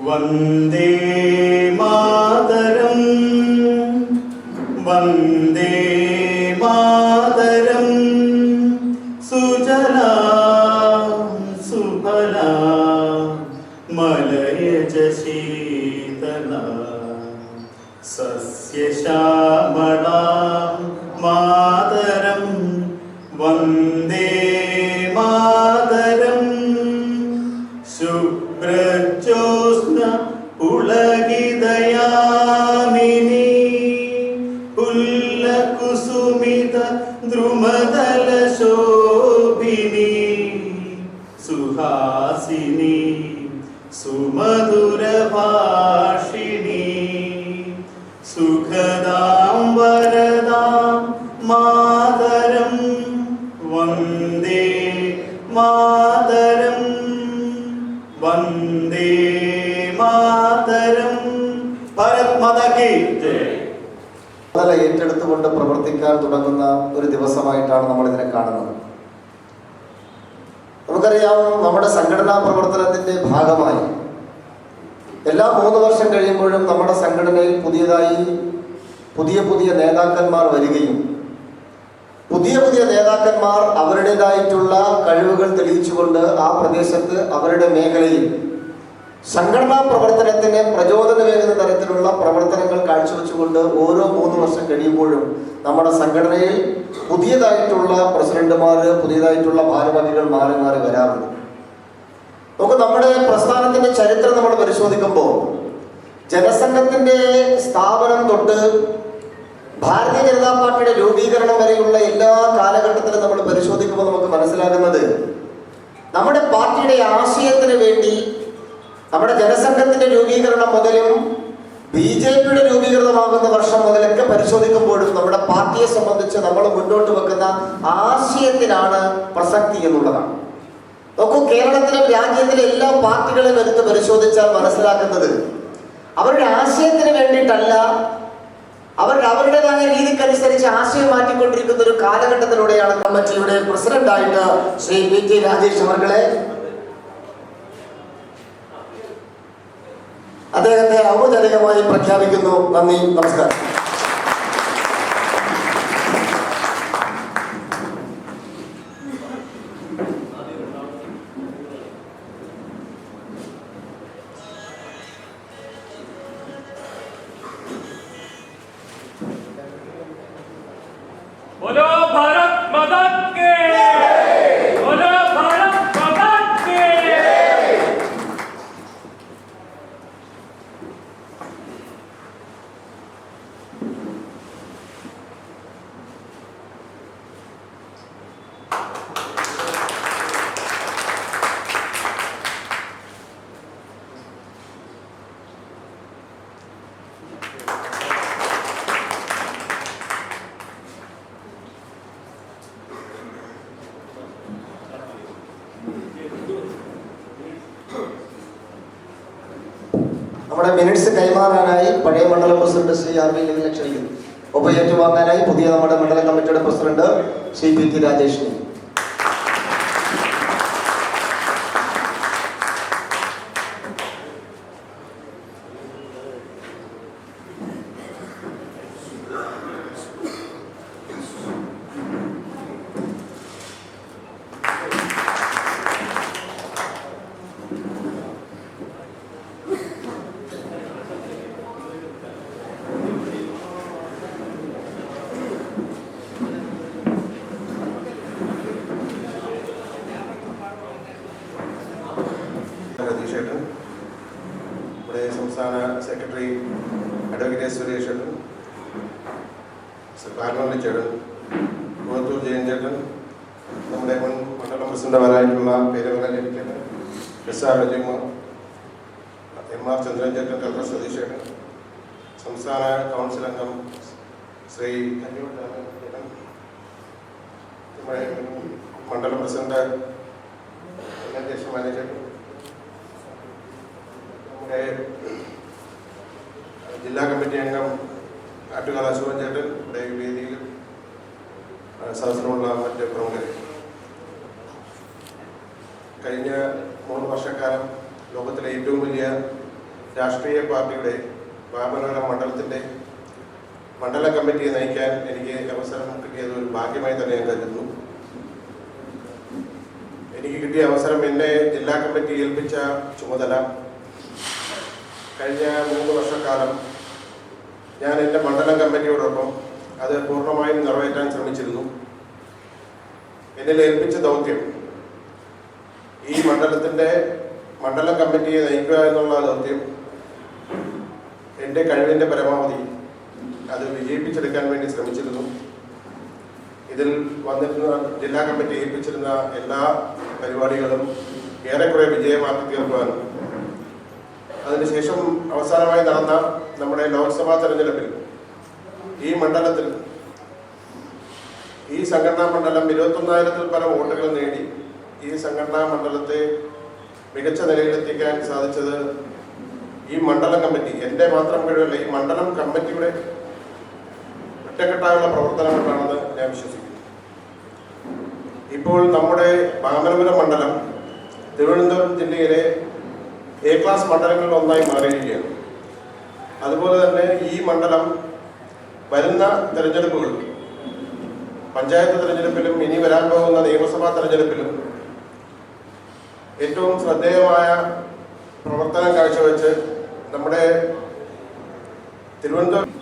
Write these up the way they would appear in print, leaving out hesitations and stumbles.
വന്ദേ മാതരം വന്ദേ മാതരം സുജലാം സുഫലാം മലയജ ശീതളാം സസ്യശ്യാമളാം മാതരം വന്ദേ മാതരം ശുഭ്രജ്യോത്സ്ന പുളകിതയാമിനി പുല്ലകുസുമിത ദ്രുമദല ശോഭിനി സുഹാസിനി സുമധുരഭാഷിണി സുഖദാം വരദാം മാതരം വന്ദേ മാതരം വന്ദേ മാതരം. ഭാരത് മാതാ കി ജയ്. ഏറ്റെടുത്തുകൊണ്ട് പ്രവർത്തിക്കാൻ തുടങ്ങുന്ന ഒരു ദിവസമായിട്ടാണ് നമ്മൾ ഇതിനെ കാണുന്നത്. നമുക്കറിയാം, നമ്മുടെ സംഘടനാ പ്രവർത്തനത്തിന്റെ ഭാഗമായി എല്ലാ 3 വർഷം കഴിയുമ്പോഴും നമ്മുടെ സംഘടനയിൽ പുതിയ നേതാക്കന്മാർ വരികയും പുതിയ നേതാക്കന്മാർ അവരുടേതായിട്ടുള്ള കഴിവുകൾ തെളിയിച്ചുകൊണ്ട് ആ പ്രദേശത്ത് അവരുടെ മേഖലയിൽ സംഘടനാ പ്രവർത്തനത്തിന് പ്രചോദനമേകുന്ന തരത്തിലുള്ള പ്രവർത്തനങ്ങൾ കാഴ്ചവെച്ചുകൊണ്ട് ഓരോ 3 വർഷം കഴിയുമ്പോഴും നമ്മുടെ സംഘടനയിൽ പുതിയതായിട്ടുള്ള പ്രസിഡന്റുമാർ, പുതിയതായിട്ടുള്ള ഭാരവാഹികൾ മാറി വരാറുണ്ട്. നമുക്ക് നമ്മുടെ പ്രസ്ഥാനത്തിന്റെ ചരിത്രം നമ്മൾ പരിശോധിക്കുമ്പോൾ ജനസംഘത്തിന്റെ സ്ഥാപനം തൊട്ട് ഭാരതീയ ജനതാ പാർട്ടിയുടെ രൂപീകരണം വരെയുള്ള എല്ലാ കാലഘട്ടത്തിലും നമ്മൾ പരിശോധിക്കുമ്പോൾ നമുക്ക് മനസ്സിലാകുന്നത്, നമ്മുടെ പാർട്ടിയുടെ ആശയത്തിന് വേണ്ടി നമ്മുടെ ജനസംഘത്തിന്റെ രൂപീകരണം മുതലും BJPയുടെ രൂപീകൃതമാകുന്ന വർഷം മുതലൊക്കെ പരിശോധിക്കുമ്പോഴും നമ്മുടെ പാർട്ടിയെ സംബന്ധിച്ച് നമ്മൾ മുന്നോട്ട് വെക്കുന്ന ആശയത്തിനാണ് പ്രസക്തി എന്നുള്ളതാണ്. നോക്കൂ, കേരളത്തിലും രാജ്യത്തിലെ എല്ലാ പാർട്ടികളും എടുത്ത് പരിശോധിച്ചാൽ മനസ്സിലാക്കുന്നത് അവരുടെ ആശയത്തിന് വേണ്ടിയിട്ടല്ല, അവരുടേതായ രീതിക്കനുസരിച്ച് ആശയം മാറ്റിക്കൊണ്ടിരിക്കുന്ന ഒരു കാലഘട്ടത്തിലൂടെയാണ് കമ്മിറ്റിയുടെ പ്രസിഡന്റായിട്ട് ശ്രീ PT രാജേഷ് അവർകളെ അദ്ദേഹത്തെ ഔപചാരികമായി പ്രഖ്യാപിക്കുന്നു. നന്ദി, നമസ്കാരം. बोलो भारत माता की जय। बोलो भारत माता की जय। നമ്മുടെ മിനിറ്റ്സ് കൈമാറാനായി പഴയ മണ്ഡലം പ്രസിഡന്റ് ശ്രീ RB ലെവിനെ ക്ഷണിക്കുന്നു. ഒപ്പം ഏറ്റുവാങ്ങാനായി പുതിയ നമ്മുടെ മണ്ഡലം കമ്മിറ്റിയുടെ പ്രസിഡന്റ് ശ്രീ PT രാജേഷിനെ. രതീഷേട്ടൻ, ഇവിടെ സംസ്ഥാന സെക്രട്ടറി അഡ്വക്കേറ്റ് സുരേഷേട്ടൻ, പാർലമെന്റ് കുളത്തൂർ ജയൻ ചേട്ടൻ, നമ്മുടെ മുൻ മണ്ഡലം പ്രസിഡന്റുമാരായിട്ടുള്ള പേരവര ചേട്ടൻ, SR രജികുമാർ, MR ചന്ദ്രൻ ചേട്ടൻ, ഡോക്ടർ സതീഷേട്ടൻ, സംസ്ഥാന കൗൺസിൽ അംഗം ശ്രീ അന്യൂർ ചേട്ടൻ, മണ്ഡലം പ്രസിഡന്റ് മാനേജർ, നമ്മുടെ ജില്ലാ കമ്മിറ്റി അംഗം ആറ്റുകാൽ അശോകൻ ചേട്ടൻ, ഇവിടെ വേദിയിൽ സദസ്സിലുള്ള മറ്റ് പ്രമുഖരെ, കഴിഞ്ഞ 3 വർഷക്കാലം ലോകത്തിലെ ഏറ്റവും വലിയ രാഷ്ട്രീയ പാർട്ടിയുടെ വാമനപുരം മണ്ഡലത്തിൻ്റെ മണ്ഡലം കമ്മിറ്റിയെ നയിക്കാൻ എനിക്ക് അവസരം കിട്ടിയത് ഒരു ഭാഗ്യമായി തന്നെ ഞാൻ കരുതുന്നു. എനിക്ക് കിട്ടിയ അവസരം എന്നെ ജില്ലാ കമ്മിറ്റി ഏൽപ്പിച്ച ചുമതല കഴിഞ്ഞ 3 വർഷക്കാലം ഞാൻ എൻ്റെ മണ്ഡലം കമ്മിറ്റിയോടൊപ്പം അത് പൂർണ്ണമായും നിറവേറ്റാൻ ശ്രമിച്ചിരുന്നു. എന്നിൽ ഏൽപ്പിച്ച ദൗത്യം ഈ മണ്ഡലത്തിൻ്റെ മണ്ഡലം കമ്മിറ്റിയെ നയിക്കുക എന്നുള്ള ദൗത്യം എൻ്റെ കഴിവിൻ്റെ പരമാവധി അത് വിജയിപ്പിച്ചെടുക്കാൻ വേണ്ടി ശ്രമിച്ചിരുന്നു. ഇതിൽ വന്നിരുന്ന ജില്ലാ കമ്മിറ്റി ഏൽപ്പിച്ചിരുന്ന എല്ലാ പരിപാടികളും ഏറെക്കുറെ വിജയമാക്കി തീർക്കുവാനും അതിനുശേഷം അവസാനമായി നടന്ന നമ്മുടെ ലോക്സഭാ തെരഞ്ഞെടുപ്പിൽ ഈ മണ്ഡലത്തിൽ ഈ സംഘടനാ മണ്ഡലം 21,000-ൽ പരം വോട്ടുകൾ നേടി ഈ സംഘടനാ മണ്ഡലത്തെ മികച്ച നിലയിലെത്തിക്കാൻ സാധിച്ചത് ഈ മണ്ഡലം കമ്മിറ്റി, എൻ്റെ മാത്രം കഴിവല്ല, ഈ മണ്ഡലം കമ്മിറ്റിയുടെ ഒറ്റക്കെട്ടായുള്ള പ്രവർത്തനം കൊണ്ടാണെന്ന് ഞാൻ വിശ്വസിക്കുന്നു. ഇപ്പോൾ നമ്മുടെ വാമനപുരം മണ്ഡലം തിരുവനന്തപുരം ജില്ലയിലെ A ക്ലാസ് മണ്ഡലങ്ങളിൽ ഒന്നായി മാറിയിരിക്കുകയാണ്. അതുപോലെ തന്നെ ഈ മണ്ഡലം വരുന്ന തെരഞ്ഞെടുപ്പുകൾ, പഞ്ചായത്ത് തെരഞ്ഞെടുപ്പിലും ഇനി വരാൻ പോകുന്ന നിയമസഭാ തെരഞ്ഞെടുപ്പിലും ഏറ്റവും ശ്രദ്ധേയമായ പ്രവർത്തനം കാഴ്ചവെച്ച് നമ്മുടെ തിരുവനന്തപുരം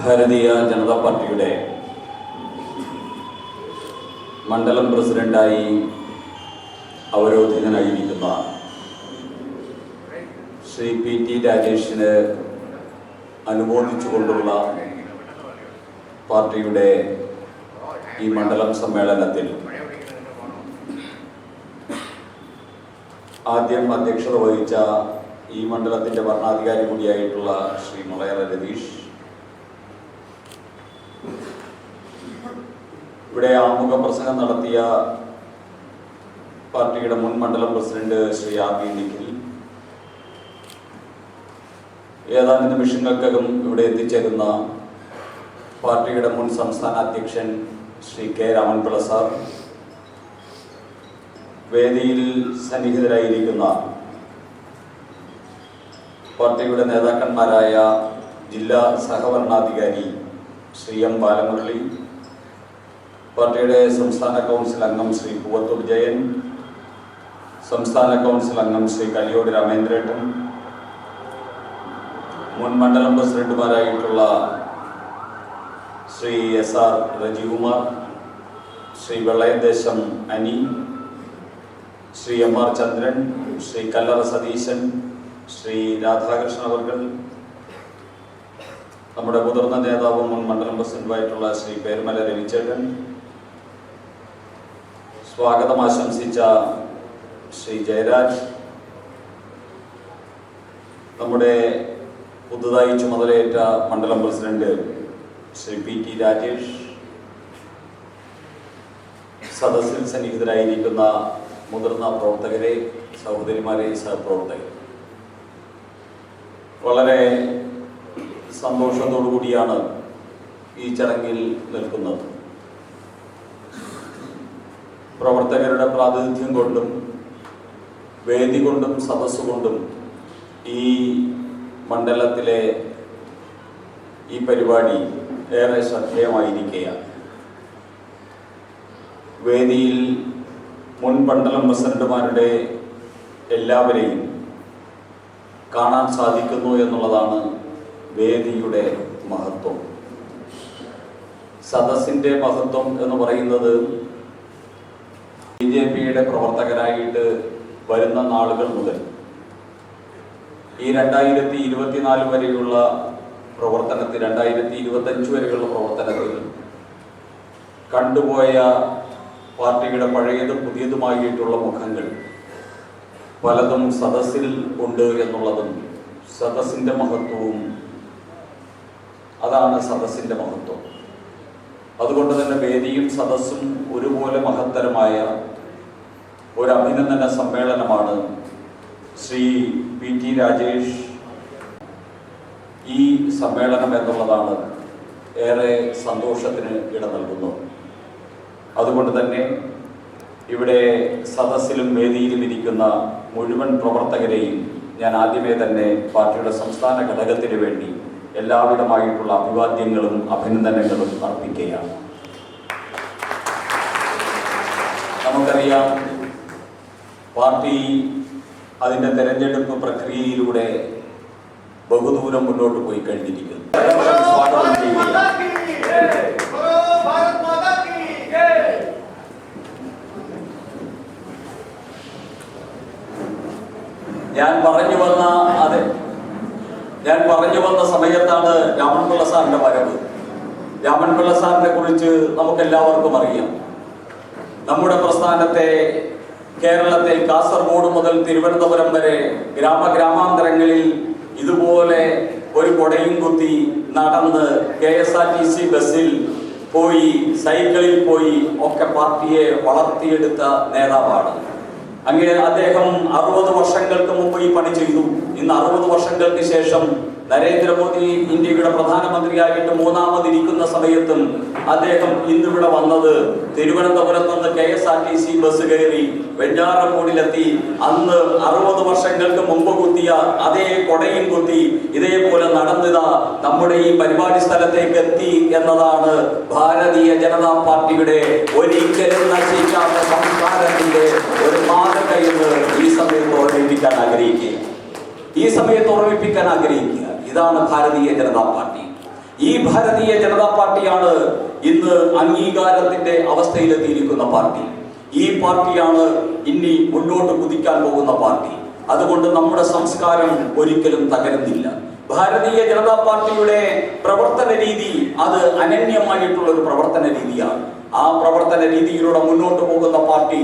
ഭാരതീയ ജനതാ പാർട്ടിയുടെ മണ്ഡലം പ്രസിഡന്റായി അവരോധിതനായിരിക്കുന്ന ശ്രീ PT രാജേഷിന് അനുമോദിച്ചുകൊണ്ടുള്ള പാർട്ടിയുടെ ഈ മണ്ഡലം സമ്മേളനത്തിൽ ആദ്യം അധ്യക്ഷത വഹിച്ച ഈ മണ്ഡലത്തിൻ്റെ ഭരണാധികാരി കൂടിയായിട്ടുള്ള ശ്രീ മുളയറ രതീഷ്, ഇവിടെ ആമുഖ പ്രസംഗം നടത്തിയ പാർട്ടിയുടെ മുൻ മണ്ഡലം പ്രസിഡന്റ് ശ്രീ RB നിഖിൽ, ഏതാനും നിമിഷങ്ങൾക്കകം ഇവിടെ എത്തിച്ചേരുന്ന പാർട്ടിയുടെ മുൻ സംസ്ഥാന അധ്യക്ഷൻ ശ്രീ K രാമൻപിള്ള സാർ, വേദിയിൽ സന്നിഹിതരായിരിക്കുന്ന പാർട്ടിയുടെ നേതാക്കന്മാരായ ജില്ലാ സഹവരണാധികാരി ശ്രീ M ബാലമുരളി, പാർട്ടിയുടെ സംസ്ഥാന കൗൺസിൽ അംഗം ശ്രീ പൂവത്തൂർ ജയൻ, സംസ്ഥാന കൗൺസിൽ അംഗം ശ്രീ കല്ലിയോട് രാമേന്ദ്രേട്ടൻ, മുൻ മണ്ഡലം പ്രസിഡന്റുമാരായിട്ടുള്ള ശ്രീ SR രജികുമാർ, ശ്രീ വെള്ളയദേശം അനി, ശ്രീ MR ചന്ദ്രൻ, ശ്രീ കല്ലറ സതീശൻ, ശ്രീ രാധാകൃഷ്ണൻ അവർകൾ, നമ്മുടെ മുതിർന്ന നേതാവും മുൻ മണ്ഡലം പ്രസിഡന്റുമായിട്ടുള്ള ശ്രീ പേരുമല രവിചേട്ടൻ, സ്വാഗതം ആശംസിച്ച ശ്രീ ജയരാജ്, നമ്മുടെ പുതുതായി ചുമതലയേറ്റ മണ്ഡലം പ്രസിഡന്റ് ശ്രീ PT രാജേഷ്, സദസ്സിൽ സന്നിഹിതരായിരിക്കുന്ന മുതിർന്ന പ്രവർത്തകരെ, സഹോദരിമാരെ, സഹപ്രവർത്തകർ, വളരെ സന്തോഷത്തോടു കൂടിയാണ് ഈ ചടങ്ങിൽ നിൽക്കുന്നത്. പ്രവർത്തകരുടെ പ്രാതിനിധ്യം കൊണ്ടും വേദി കൊണ്ടും സദസ്സുകൊണ്ടും ഈ മണ്ഡലത്തിലെ ഈ പരിപാടി ഏറെ ശ്രദ്ധേയമായിരിക്കുകയാണ്. വേദിയിൽ മുൻ മണ്ഡലം പ്രസിഡന്റുമാരുടെ എല്ലാവരെയും കാണാൻ സാധിക്കുന്നു എന്നുള്ളതാണ് വേദിയുടെ മഹത്വം. സദസ്സിൻ്റെ മഹത്വം എന്ന് പറയുന്നത് BJPയുടെ പ്രവർത്തകരായിട്ട് വരുന്ന നാളുകൾ മുതൽ ഈ 2024 വരെയുള്ള പ്രവർത്തനത്തിൽ, 2025 വരെയുള്ള പ്രവർത്തനത്തിൽ കണ്ടുപോയ പാർട്ടിയുടെ പഴയതും പുതിയതുമായിട്ടുള്ള മുഖങ്ങൾ പലതും സദസ്സിൽ ഉണ്ട് എന്നുള്ളതും സദസ്സിൻ്റെ മഹത്വവും, അതാണ് സദസ്സിൻ്റെ മഹത്വം. അതുകൊണ്ട് തന്നെ വേദിയും സദസ്സും ഒരുപോലെ മഹത്തരമായ ഒരു അഭിനന്ദന സമ്മേളനമാണ് ശ്രീ PT രാജേഷ് ഈ സമ്മേളനം എന്നുള്ളതാണ് ഏറെ സന്തോഷത്തിന് ഇട നൽകുന്നു. അതുകൊണ്ട് തന്നെ ഇവിടെ സദസ്സിലും വേദിയിലും ഇരിക്കുന്ന മുഴുവൻ പ്രവർത്തകരെയും ഞാൻ ആദ്യമേ തന്നെ പാർട്ടിയുടെ സംസ്ഥാന ഘടകത്തിന് വേണ്ടി എല്ലാവിധമായിട്ടുള്ള അഭിവാദ്യങ്ങളും അഭിനന്ദനങ്ങളും അർപ്പിക്കുകയാണ്. നമുക്കറിയാം, പാർട്ടി അതിൻ്റെ തെരഞ്ഞെടുപ്പ് പ്രക്രിയയിലൂടെ ബഹുദൂരം മുന്നോട്ട് പോയി കഴിഞ്ഞിരിക്കുന്നു. സ്വാഗതം ചെയ്യുകയാണ്. ഞാൻ പറഞ്ഞു വന്ന സമയത്താണ് രാമൻപിള്ള സാറിന്റെ വരവ്. രാമൻപിള്ള സാറിനെ കുറിച്ച് നമുക്കെല്ലാവർക്കും അറിയാം. നമ്മുടെ പ്രസ്ഥാനത്തെ കേരളത്തെ കാസർഗോഡ് മുതൽ തിരുവനന്തപുരം വരെ ഗ്രാമാന്തരങ്ങളിൽ ഇതുപോലെ ഒരു കൊടയും കുത്തി നടന്ന് KSRTC ബസ്സിൽ പോയി, സൈക്കിളിൽ പോയി ഒക്കെ പാർട്ടിയെ വളർത്തിയെടുത്ത നേതാവാണ്. അങ്ങനെ അദ്ദേഹം 60 വർഷങ്ങൾക്ക് മുമ്പ് ഈ പണി ചെയ്തു. ഇന്ന് 60 വർഷങ്ങൾക്ക് ശേഷം നരേന്ദ്രമോദി ഇന്ത്യയുടെ പ്രധാനമന്ത്രിയായിട്ട് മൂന്നാമതിരിക്കുന്ന സമയത്തും അദ്ദേഹം ഇന്നിവിടെ വന്നത് തിരുവനന്തപുരത്ത് നിന്ന് KSRTC ബസ് കയറി വെഞ്ഞാറമൂടിലെത്തി. അന്ന് 60 വർഷങ്ങൾക്ക് മുമ്പ് കുത്തിയ അതേ കൊടയും കുത്തി ഇതേപോലെ നടന്നിതാ നമ്മുടെ ഈ പരിപാടി സ്ഥലത്തേക്ക് എത്തി എന്നതാണ് ഭാരതീയ ജനതാ പാർട്ടിയുടെ ഒരിക്കലും നശിക്കാത്ത സംസ്കാരത്തിന്റെ ഒരു മാതൃക എന്ന് ഈ സമയത്ത് ഓർമ്മിപ്പിക്കാൻ ആഗ്രഹിക്കുക. ഇതാണ് ഭാരതീയ ജനതാ പാർട്ടി. ഈ ഭാരതീയ ജനതാ പാർട്ടിയാണ് ഇന്ന് അംഗീകാരത്തിന്റെ അവസ്ഥയിലെത്തിയിരിക്കുന്ന പാർട്ടി. ഈ പാർട്ടിയാണ് ഇനി മുന്നോട്ട് കുതിക്കാൻ പോകുന്ന പാർട്ടി. അതുകൊണ്ട് നമ്മുടെ സംസ്കാരം ഒരിക്കലും തകരുന്നില്ല. ഭാരതീയ ജനതാ പാർട്ടിയുടെ പ്രവർത്തന രീതി അത് അനന്യമായിട്ടുള്ള ഒരു പ്രവർത്തന രീതിയാണ്. ആ പ്രവർത്തന രീതിയിലൂടെ മുന്നോട്ട് പോകുന്ന പാർട്ടി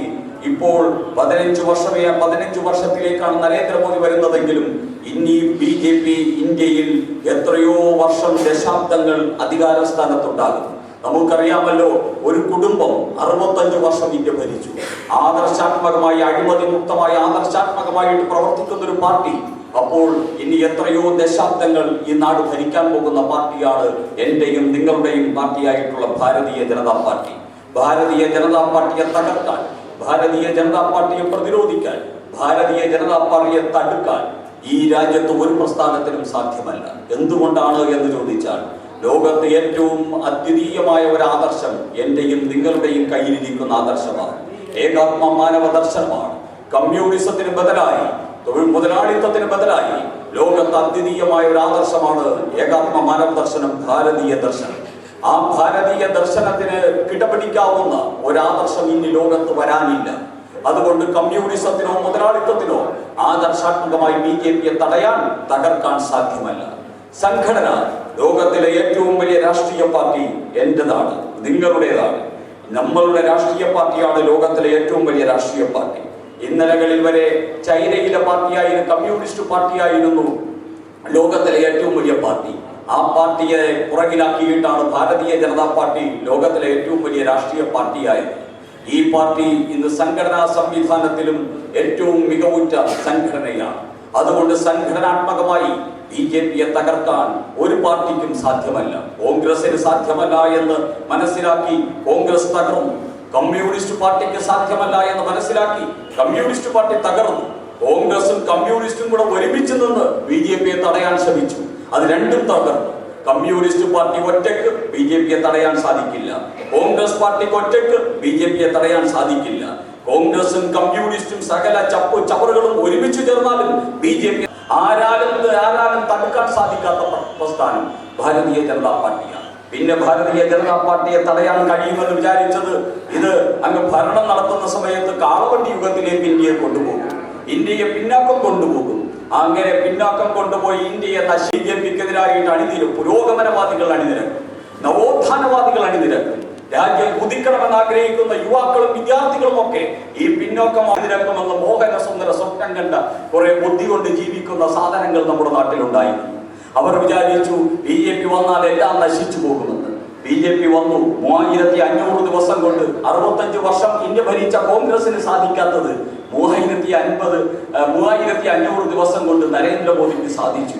ഇപ്പോൾ 15 വർഷത്തിലേക്കാണ് നരേന്ദ്രമോദി വരുന്നതെങ്കിലും ഇനി BJP ഇന്ത്യയിൽ എത്രയോ വർഷം, ദശാബ്ദങ്ങൾ അധികാര സ്ഥാനത്തുണ്ടാകും. നമുക്കറിയാമല്ലോ, ഒരു കുടുംബം 65 വർഷം ഇന്ത്യ ഭരിച്ചു. ആദർശാത്മകമായി, അഴിമതി മുക്തമായി ആദർശാത്മകമായിട്ട് പ്രവർത്തിക്കുന്ന ഒരു പാർട്ടി. അപ്പോൾ ഇനി എത്രയോ ദശാബ്ദങ്ങൾ ഈ നാട് ഭരിക്കാൻ പോകുന്ന പാർട്ടിയാണ് എന്റെയും നിങ്ങളുടെയും പാർട്ടിയായിട്ടുള്ള ഭാരതീയ ജനതാ പാർട്ടി. ഭാരതീയ ജനതാ പാർട്ടിയെ തകർക്കാൻ, ഭാരതീയ ജനതാ പാർട്ടിയെ പ്രതിരോധിക്കാൻ, ഭാരതീയ ജനതാ പാർട്ടിയെ തടുക്കാൻ ഈ രാജ്യത്ത് ഒരു പ്രസ്ഥാനത്തിനും സാധ്യമല്ല. എന്തുകൊണ്ടാണ് എന്ന് ചോദിച്ചാൽ, ലോകത്തെ ഏറ്റവും അദ്വിതീയമായ ഒരു ആദർശം എന്റെയും നിങ്ങളുടെയും കയ്യിലിരിക്കുന്ന ആദർശമാണ്. ഏകാത്മ മാനവ ദർശനമാണ്. കമ്മ്യൂണിസത്തിന് ബദലായി, തൊഴിൽ മുതലാളിത്തത്തിന് ബദലായി ലോകത്ത് അദ്വിതീയമായ ഒരു ആദർശമാണ് ഏകാത്മ മാനവ ദർശനം, ഭാരതീയ ദർശനം. ആ ഭാരതീയ ദർശനത്തിന് കിടപിടിക്കാവുന്ന ഒരാദർശം ഇനി ലോകത്ത് വരാനില്ല. അതുകൊണ്ട് കമ്മ്യൂണിസത്തിനോ മുതലാളിത്തത്തിനോ ആദർശാത്മകമായി BJPയെ തകർക്കാൻ സാധ്യമല്ല. സംഘടന, ലോകത്തിലെ ഏറ്റവും വലിയ രാഷ്ട്രീയ പാർട്ടി എന്റേതാണ്, നിങ്ങളുടേതാണ്. നമ്മളുടെ രാഷ്ട്രീയ പാർട്ടിയാണ് ലോകത്തിലെ ഏറ്റവും വലിയ രാഷ്ട്രീയ പാർട്ടി. ഇന്നലകളിൽ വരെ ചൈനയിലെ പാർട്ടിയായിരുന്നു, കമ്മ്യൂണിസ്റ്റ് പാർട്ടിയായിരുന്നു ലോകത്തിലെ ഏറ്റവും വലിയ പാർട്ടി. ആ പാർട്ടിയെ പുറകിലാക്കിയിട്ടാണ് ഭാരതീയ ജനതാ പാർട്ടി ലോകത്തിലെ ഏറ്റവും വലിയ രാഷ്ട്രീയ പാർട്ടിയായത്. ഈ പാർട്ടി ഇന്ന് സംഘടനാ സംവിധാനത്തിലും ഏറ്റവും മികവുറ്റ സംഘടനയാണ്. അതുകൊണ്ട് സംഘടനാത്മകമായി BJPയെ തകർക്കാൻ ഒരു പാർട്ടിക്കും സാധ്യമല്ല. കോൺഗ്രസിന് സാധ്യമല്ല എന്ന് മനസ്സിലാക്കി കോൺഗ്രസ് തകർന്നു. കമ്മ്യൂണിസ്റ്റ് പാർട്ടിക്ക് സാധ്യമല്ല എന്ന് മനസ്സിലാക്കി കമ്മ്യൂണിസ്റ്റ് പാർട്ടി തകർന്നു. കോൺഗ്രസും കമ്മ്യൂണിസ്റ്റും കൂടെ ഒരുമിച്ച് നിന്ന് BJPയെ തടയാൻ ശ്രമിച്ചു. അത് രണ്ടും തകർന്നു. കമ്മ്യൂണിസ്റ്റ് പാർട്ടി ഒറ്റയ്ക്ക് BJPയെ തടയാൻ സാധിക്കില്ല. കോൺഗ്രസ് പാർട്ടിക്ക് ഒറ്റയ്ക്ക് BJPയെ തടയാൻ സാധിക്കില്ല. കോൺഗ്രസും കമ്മ്യൂണിസ്റ്റും സകല ചവറുകളും ഒരുമിച്ച് ചേർന്നാലും BJP ആരാലും തടുക്കാൻ സാധിക്കാത്ത പ്രസ്ഥാനം ഭാരതീയ ജനതാ പാർട്ടിയാണ്. പിന്നെ ഭാരതീയ ജനതാ പാർട്ടിയെ തടയാൻ കഴിയുമെന്ന് വിചാരിച്ചത് ഇത് അങ്ങ് ഭരണം നടത്തുന്ന സമയത്ത് കാളവണ്ടി യുഗത്തിലേക്ക് ഇന്ത്യയെ കൊണ്ടുപോകും, ഇന്ത്യയെ പിന്നാക്കം കൊണ്ടുപോകും. അങ്ങനെ പിന്നാക്കം കൊണ്ടുപോയി ഇന്ത്യയെ BJPക്കെതിരായിട്ട് അണിനിരക്കും. പുരോഗമനവാദികൾ അണിനിരക്കും, നവോത്ഥാനവാദികൾ അണിനിരക്കും. രാജ്യം കുതിക്കണമെന്ന് ആഗ്രഹിക്കുന്ന യുവാക്കളും വിദ്യാർത്ഥികളും ഒക്കെ ഈ പിന്നോക്കം അണിനിരക്കുമെന്ന് മോഹന സുന്ദര സ്വപ്നം കണ്ട കുറെ ബുദ്ധി കൊണ്ട് ജീവിക്കുന്ന സാധനങ്ങൾ നമ്മുടെ നാട്ടിലുണ്ടായിരുന്നു. അവർ വിചാരിച്ചു BJP വന്നാൽ എല്ലാം നശിച്ചു പോകുമെന്ന്. BJP വന്നു. 3500 ദിവസം കൊണ്ട് 65 വർഷം ഇന്ത്യ ഭരിച്ച കോൺഗ്രസിന് സാധിക്കാത്തത് 3500 ദിവസം കൊണ്ട് നരേന്ദ്രമോദിക്ക് സാധിച്ചു.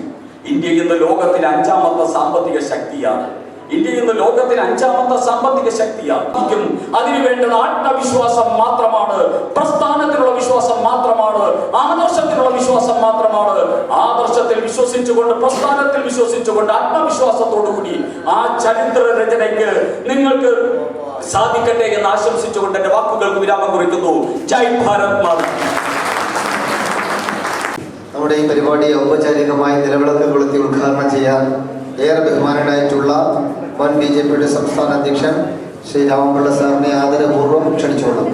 ഇന്ത്യ ഇന്ന് ലോകത്തിലെ 5ാമത്തെ സാമ്പത്തിക ശക്തിയാണ്. അതിനു വേണ്ടത് ആത്മവിശ്വാസം മാത്രമാണ്, പ്രസ്ഥാനത്തിലുള്ള വിശ്വാസം മാത്രമാണ്, ആദർശത്തിലുള്ള വിശ്വാസം മാത്രമാണ്. ആദർശത്തിൽ വിശ്വസിച്ചുകൊണ്ട്, പ്രസ്ഥാനത്തിൽ വിശ്വസിച്ചുകൊണ്ട്, ആത്മവിശ്വാസത്തോടുകൂടി ആ ചരിത്ര രചനയ്ക്ക് നിങ്ങൾക്ക് സാധിക്കട്ടെ എന്ന് ആശംസിച്ചുകൊണ്ട് എന്റെ വാക്കുകൾക്ക് വിരാമം കുറിക്കുന്നു. ജയ് ഭാരത് മാതാ. നമ്മുടെ ഈ പരിപാടിയെ ഔപചാരികമായി നിലവിളക്ക് കൊളുത്തി ഉദ്ഘാടനം ചെയ്യാൻ ഏറെ ബഹുമാനനായിട്ടുള്ള മുൻ BJPയുടെ സംസ്ഥാന അധ്യക്ഷൻ ശ്രീ രാമപിള്ള സാറിനെ ആദരപൂർവ്വം ക്ഷണിച്ചോളാം.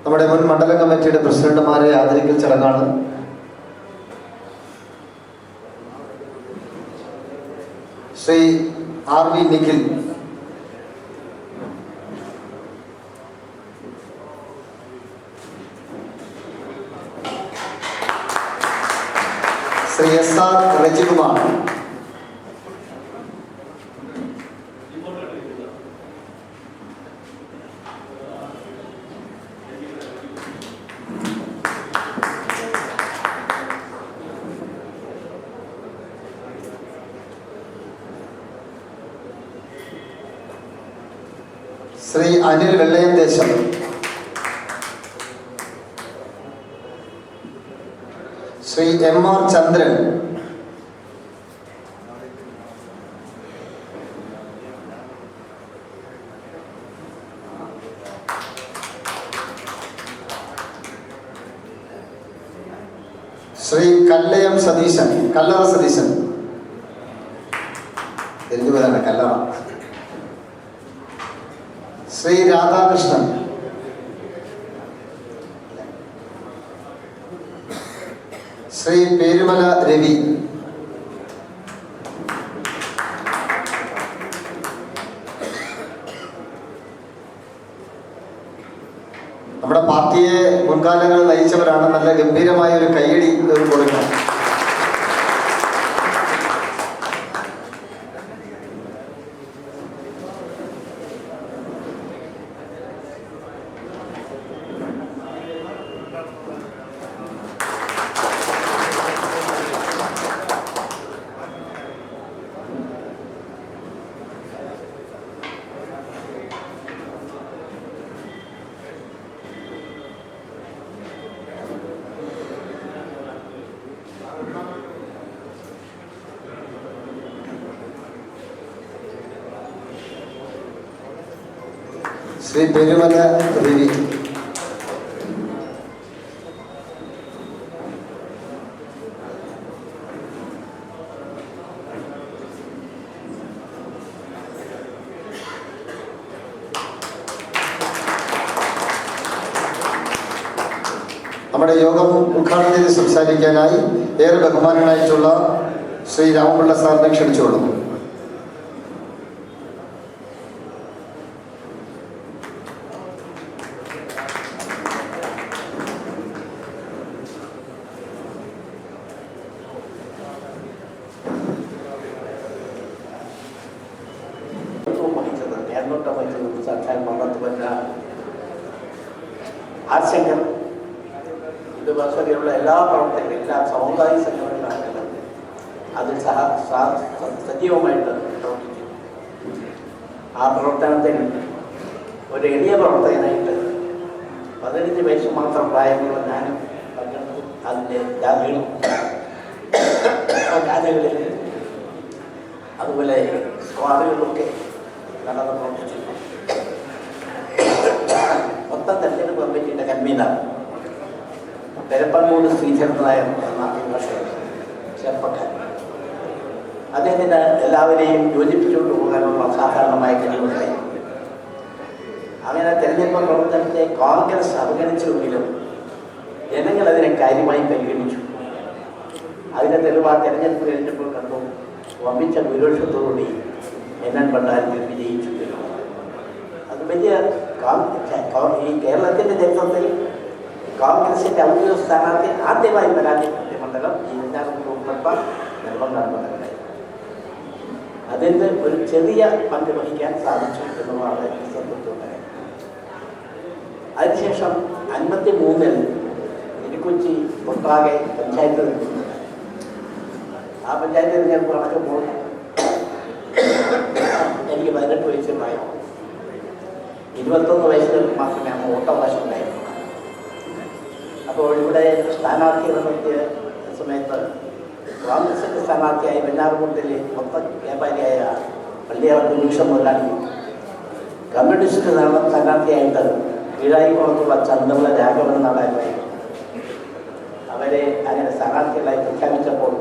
നമ്മുടെ മുൻ മണ്ഡലം കമ്മിറ്റിയുടെ പ്രസിഡന്റുമാരെ ആദരിക്കൽ ചടങ്ങാണ്. Shri RV Nikhil, Shri SR Rajikumar, Shri Anil വെള്ളയന്തേശം, Shri M.R. ചന്ദ്രൻ, ശ്രീ കല്ലയം സതീശൻ, കല്ലറ സതീശൻ, എന്തുപോലാണ് കല്ലറ. ശ്രീ രാധാകൃഷ്ണൻ, ശ്രീ പേരുമല രവി, നമ്മുടെ പാർട്ടിയെ മുൻകാലങ്ങളിൽ നയിച്ചവരാണ്. നല്ല ഗംഭീരമായ ഒരു കയ്യടി കൊടുക്കണം. ശ്രീ പെരുമല രവി, നമ്മുടെ യോഗം ഉദ്ഘാടനം ചെയ്ത് സംസാരിക്കാനായി ഏറെ ബഹുമാനനായിട്ടുള്ള ശ്രീ രാമപിള്ള സാറിനെ ക്ഷണിച്ചുകൊള്ളുന്നു. ആശങ്കർ ഇത് വർഷത്തിലുള്ള എല്ലാ പ്രവർത്തകരും, എല്ലാ സമുദായ സംഘടനകളും അതിൽ സജീവമായിട്ട് പ്രവർത്തിച്ചു. ആ പ്രവർത്തനത്തിൽ ഒരു എളിയ പ്രവർത്തകനായിട്ട് 15 വയസ്സ് മാത്രം പ്രായമുള്ള ഞാനും പങ്കെടുത്തു. അതിൻ്റെ ജാഥകളിൽ അതുപോലെ സ്ക്വാഡുകളിലൊക്കെ നടന്ന് പ്രവർത്തിച്ചു. മൊത്തം തെരഞ്ഞെടുപ്പ് കമ്മിറ്റിയുടെ കൺവീനർ പെരപ്പങ്ങോട് ശ്രീധരൻ നായർ എന്ന ചെറുപ്പക്കാരൻ. അദ്ദേഹത്തിന് എല്ലാവരെയും യോജിപ്പിച്ചുകൊണ്ട് പോകാനുള്ള അസാധാരണമായ കഴിവുണ്ടായി. അങ്ങനെ തെരഞ്ഞെടുപ്പ് പ്രവർത്തനത്തെ കോൺഗ്രസ് അവഗണിച്ചുവെങ്കിലും ജനങ്ങൾ അതിനെ കാര്യമായി പരിഗണിച്ചു. അതിൻ്റെ തെളിവാ തെരഞ്ഞെടുപ്പ് കഴിഞ്ഞപ്പോൾ കണ്ടു. വമ്പിച്ച ഭൂരിപക്ഷത്തോടുകൂടി NN ഭണ്ഡാരി വിജയിച്ചു. അത് വലിയ ഈ കേരളത്തിൻ്റെ ചരിത്രത്തിൽ കോൺഗ്രസിൻ്റെ ഔദ്യോഗിക സ്ഥാനാർത്ഥി ആദ്യമായി പരാജയപ്പെട്ട മണ്ഡലം ഈ ഉൾപ്പെട്ട നെടുമങ്ങാട് മണ്ഡലമായി. അതിന് ഒരു ചെറിയ പങ്ക് വഹിക്കാൻ സാധിച്ചു എന്നുള്ളതാണ് സംതൃപ്തിയുണ്ടായത്. അതിനുശേഷം 53-ൽ ഇടുക്കൊച്ചി ഒട്ടാകെ പഞ്ചായത്ത് തിരഞ്ഞെടുപ്പ്. ആ പഞ്ചായത്ത് തിരഞ്ഞെടുപ്പ് നടക്കുമ്പോൾ എനിക്ക് 18 വയസ്സ് പ്രായം. 21 വയസ്സിൽ മാത്രമേ വോട്ടവകാശം ഉണ്ടായിരുന്നു. അപ്പോൾ ഇവിടെ സ്ഥാനാർത്ഥികൾ നിർത്തിയ സമയത്ത് കോൺഗ്രസിൻ്റെ സ്ഥാനാർത്ഥിയായ വെഞ്ഞാറുകുണ്ടിലെ മൊത്തം വ്യാപാരിയായ പള്ളിയാറത്ത് നിമിഷം മുതലാളി, കമ്മ്യൂണിസ്റ്റ് സ്ഥാനാർത്ഥിയായിട്ട് കീഴായിക്കുളത്തുള്ള ചന്തമുള്ള രാഘവൻ നാടായിരുന്നു. അവരെ അങ്ങനെ സ്ഥാനാർത്ഥികളായി പ്രഖ്യാപിച്ചപ്പോൾ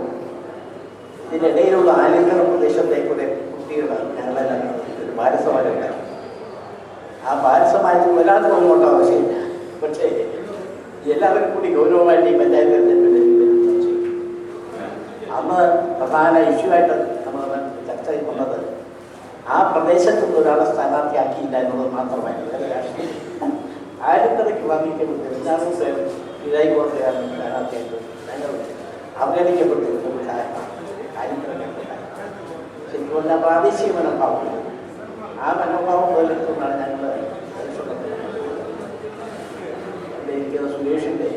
ഇതിനിടയിലുള്ള ആലിംഗന പ്രദേശത്തേക്കൂടെ കുട്ടികൾ ഞങ്ങളെല്ലാം ഒരു ബാലസമാരം ഉണ്ടായി. ആ ബാലസമാരത്തിൽ ഒരാൾ പോലും ആവശ്യമില്ല. പക്ഷേ എല്ലാവരും കൂടി ഗൗരവമായിട്ട് ഈ പഞ്ചായത്ത് തെരഞ്ഞെടുപ്പിൽ അന്ന് പ്രധാന ഇഷ്യൂ ആയിട്ട് നമ്മൾ ചർച്ച ചെയ്യുന്നത് ആ പ്രദേശത്തുനിന്ന് ഒരാളെ സ്ഥാനാർത്ഥിയാക്കിയില്ല എന്നുള്ളത് മാത്രമായിരുന്നു. ആയിരക്കണക്കിന് വാങ്ങിക്കപ്പെട്ടു എല്ലാവരും ഇതായിക്കോട്ടെയാണ് സ്ഥാനാർത്ഥിയായിട്ട് അവഗണിക്കപ്പെട്ടു. ശരിക്കും പറഞ്ഞാൽ പ്രാദേശിക മനോഭാവം, ആ മനോഭാവം പോലെടുത്തുകൊണ്ടാണ് ഞങ്ങൾ സുരേഷിൻ്റെ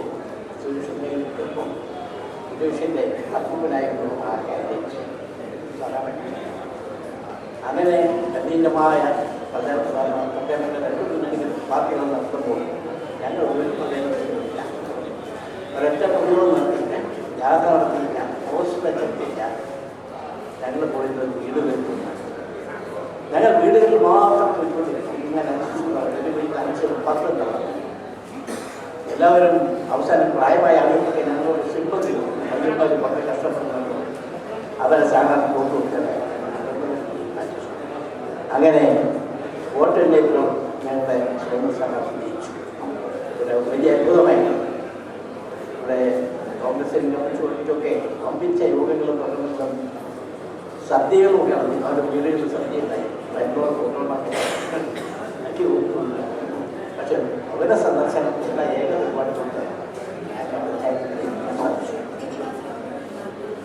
അപ്പൂപ്പനായിരുന്നു ആ കാൻഡിഡേറ്റ്. അങ്ങനെ കഠിനമായ പ്രചാരണ 2 പാർട്ടികൾ നടത്തുമ്പോൾ ഞങ്ങൾ ഒരു പ്രദേശത്തില്ല. ഒരൊറ്റ പ്രതിരോധം നടത്തിയിട്ട് ജാഥ നടത്തിയില്ല, പോസ്റ്റ് വെച്ചിട്ടില്ല. ഞങ്ങൾ പോയിരുന്നത് വീട് വെക്കുന്നു. ഞങ്ങൾ വീടുകളിൽ മാത്രം പോയിക്കൊണ്ടിരിക്കും. ഇങ്ങനെ ഒരു വീട്ടിൽ 5-10 ഉണ്ടാവും. എല്ലാവരും അവസാനം പ്രായമായ ആളുകൾക്ക് ഞങ്ങളോട് സിമ്പതി അയ്യന്മാർ വളരെ കഷ്ടപ്പെടുന്നുണ്ട്. അവരെ സാധാരണ കൊണ്ടുകൊടുക്കുന്നത്. അങ്ങനെ വോട്ടെണ്ണയിലും ഞങ്ങളുടെ സ്വന്തം സ്ഥാനാർത്ഥി ജയിച്ചു. ഇവിടെ വലിയ അത്ഭുതമായിരുന്നു. ഇവിടെ കോൺഗ്രസിനെ കുറിച്ചൊക്കെ വമ്പിച്ച യോഗങ്ങളും പ്രകടനങ്ങളും സദ്യകളും നടന്നു. അവരുടെ വീടുകളിൽ സദ്യ ഉണ്ടായി. എനിക്ക് ഒന്നുമില്ല. പക്ഷെ അവരുടെ സന്ദർശനത്തിലുള്ള ഏക ഒരുപാടുകൊണ്ട് സാധിച്ചു.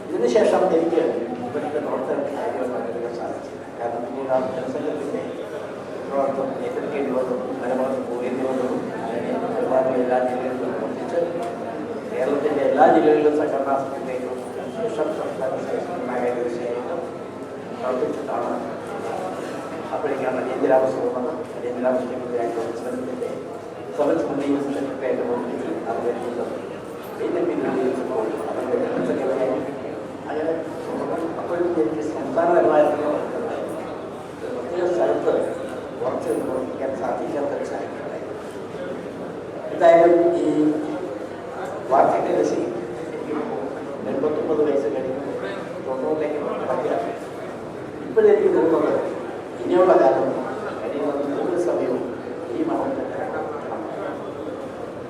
ഇതിനുശേഷം എനിക്ക് ഇവിടുത്തെ പ്രവർത്തനത്തിൽ കാര്യങ്ങൾ പങ്കെടുക്കാൻ സാധിച്ചു. കാരണം പിന്നീട് ആ ജനസംഘത്തിൻ്റെ ഉത്തരവാദിത്വം ഏറ്റെടുക്കേണ്ടി വന്നു. പരമാവധി പോകേണ്ടി വന്നു. അങ്ങനെ ഒരുപാട് എല്ലാ ജില്ലകളിലും പ്രവർത്തിച്ച് കേരളത്തിൻ്റെ എല്ലാ ജില്ലകളിലും സംഘടനാ സമിതിയിലും ശേഷം സംസ്ഥാന തീർച്ചയായിട്ടും പ്രവർത്തിച്ചിട്ടാണ്. അപ്പോഴേക്കാണ് അടിയന്തരാവസ്ഥ വന്നത്. അടിയന്തരാവസ്ഥയ്ക്കെതിരായിട്ടുള്ള പ്രശ്നത്തിൻ്റെ സമരസമിതിയും സെക്രട്ടറിയായിട്ട് പ്രവർത്തിച്ച് അവരെ പിന്നീടുമ്പോൾ അവരുടെ ജനറൽ സെക്രട്ടറിയായി അങ്ങനെ അപ്പോഴും എനിക്ക് സംസ്ഥാനപരമായിട്ടുള്ള പ്രത്യേക സ്ഥലത്ത് കുറച്ച് പ്രവർത്തിക്കാൻ സാധിക്കാത്ത സാഹചര്യം. എന്തായാലും ഈ വാർദ്ധക്യ ദശയിൽ എനിക്ക് 89 വയസ്സ് കഴിഞ്ഞ് 90ലേക്ക് നടക്കുകയാണ്. ഇപ്പോഴെനിക്ക് തോന്നുന്നത് ഇനിയുള്ള കാലം കഴിയുന്നത് കൂടുതൽ സമയവും ഈ മഹത്വം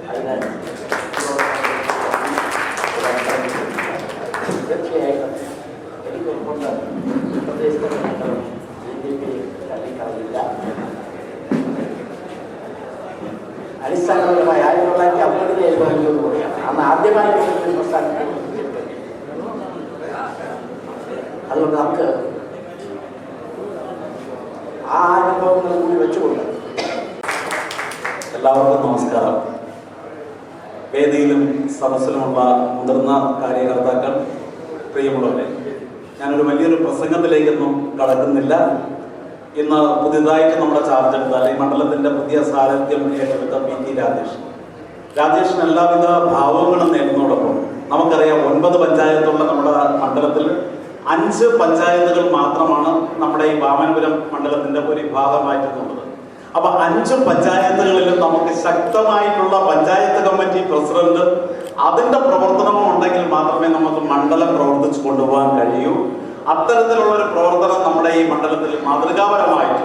അതിനാൽ തീർച്ചയായിട്ടും എനിക്കൊരുകൊണ്ട് പ്രദേശത്തെ BJP തള്ളിക്കളയില്ല. അടിസ്ഥാനപരമായി 1950 കൂടിയാണ് അന്ന് ആദ്യമായി പ്രസ്ഥാനത്തെ അതുകൊണ്ട് നമുക്ക് ആ അനുഭവങ്ങൾ കൂടി വെച്ചുകൊണ്ട് എല്ലാവർക്കും നമസ്കാരം. വേദിയിലും സദസ്സിലുമുള്ള മുതിർന്ന കാര്യകർത്താക്കൾ, പ്രിയമുള്ളവരെ, ഞാനൊരു വലിയൊരു പ്രസംഗത്തിലേക്കൊന്നും കടക്കുന്നില്ല. ഇന്ന് പുതിയതായിട്ട് നമ്മുടെ ചാർജ് എടുത്ത അല്ലെങ്കിൽ മണ്ഡലത്തിന്റെ പുതിയ സാരഥ്യം ഏറ്റെടുത്ത PT രാജേഷിന് എല്ലാവിധ ഭാവങ്ങളും നേടുന്നതോടൊപ്പം നമുക്കറിയാം 9 പഞ്ചായത്തുള്ള നമ്മുടെ മണ്ഡലത്തിൽ 5 പഞ്ചായത്തുകൾ മാത്രമാണ് നമ്മുടെ ഈ വാമനപുരം മണ്ഡലത്തിന്റെ ഒരു ഭാഗമായിട്ടുള്ളത്. അപ്പൊ 5 പഞ്ചായത്തുകളിലും നമുക്ക് ശക്തമായിട്ടുള്ള പഞ്ചായത്ത് കമ്മിറ്റി പ്രസിഡന്റ് അതിന്റെ പ്രവർത്തനവും ഉണ്ടെങ്കിൽ മാത്രമേ നമുക്ക് മണ്ഡലം പ്രവർത്തിച്ചു കൊണ്ടുപോകാൻ കഴിയൂ. അത്തരത്തിലുള്ള ഒരു പ്രവർത്തനം നമ്മുടെ ഈ മണ്ഡലത്തിൽ മാതൃകാപരമായിട്ട്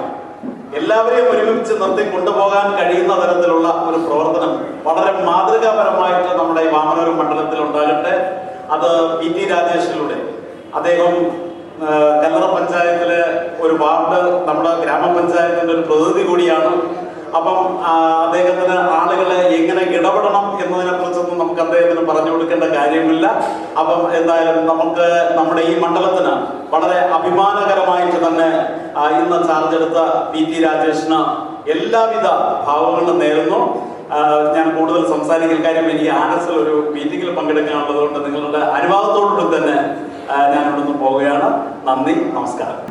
എല്ലാവരെയും ഒരുമിച്ച് നിർത്തി കൊണ്ടുപോകാൻ കഴിയുന്ന തരത്തിലുള്ള ഒരു പ്രവർത്തനം വളരെ മാതൃകാപരമായിട്ട് നമ്മുടെ ഈ വാമനപുരം മണ്ഡലത്തിൽ ഉണ്ടാകട്ടെ. അത് PT രാജേഷിലൂടെ അദ്ദേഹം കല്ലറ പഞ്ചായത്തിലെ ഒരു വാർഡ് നമ്മുടെ ഗ്രാമപഞ്ചായത്തിന്റെ ഒരു പ്രതിനിധി കൂടിയാണ്. അപ്പം അദ്ദേഹത്തിന് ആളുകളെ എങ്ങനെ ഇടപെടണം എന്നതിനെ കുറിച്ചൊന്നും നമുക്ക് അദ്ദേഹത്തിന് പറഞ്ഞു കൊടുക്കേണ്ട കാര്യമില്ല. അപ്പം എന്തായാലും നമുക്ക് നമ്മുടെ ഈ മണ്ഡലത്തിന് വളരെ അഭിമാനകരമായിട്ട് തന്നെ ഇന്ന് ചാർജ് എടുത്ത PT രാജേഷിന് എല്ലാവിധ ഭാവങ്ങളും നേരുന്നു. ഞാൻ കൂടുതൽ സംസാരിക്കുന്ന കാര്യം എനിക്ക് RSL ഒരു മീറ്റിംഗിൽ പങ്കെടുക്കാനുള്ളത് കൊണ്ട് നിങ്ങളുടെ അനുവാദത്തോടുകൂടി തന്നെ ഞാൻ ഇവിടുന്ന് പോവുകയാണ്. നന്ദി, നമസ്കാരം.